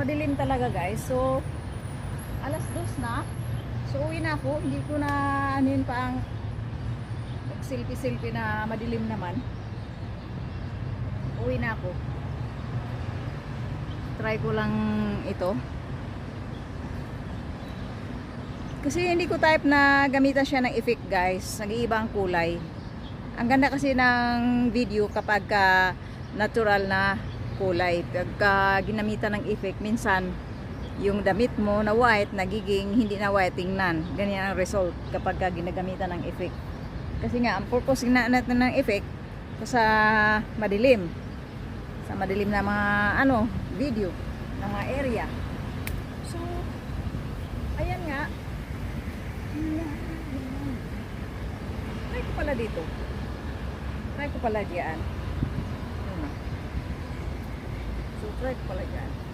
madilim talaga guys. So, alas 2 na. So, uwi na ako. Hindi ko na anuin pa ang selfie-selfie na madilim naman. Uwi na ako. Try ko lang ito. Kasi hindi ko type na gamitan siya ng effect guys. Nag-iiba ang kulay. Ang ganda kasi ng video kapag natural na kulay. Pagka ginamitan ng effect, minsan yung damit mo na white, nagiging hindi na white tingnan. Ganyan ang result kapag ginagamitan ng effect. Kasi nga, ang purpose natin ng effect sa madilim. Sa madilim na mga video, na mga area. So, ayan nga. Try ko pala dito. Try ko pala diyan. So, try ko pala diyan.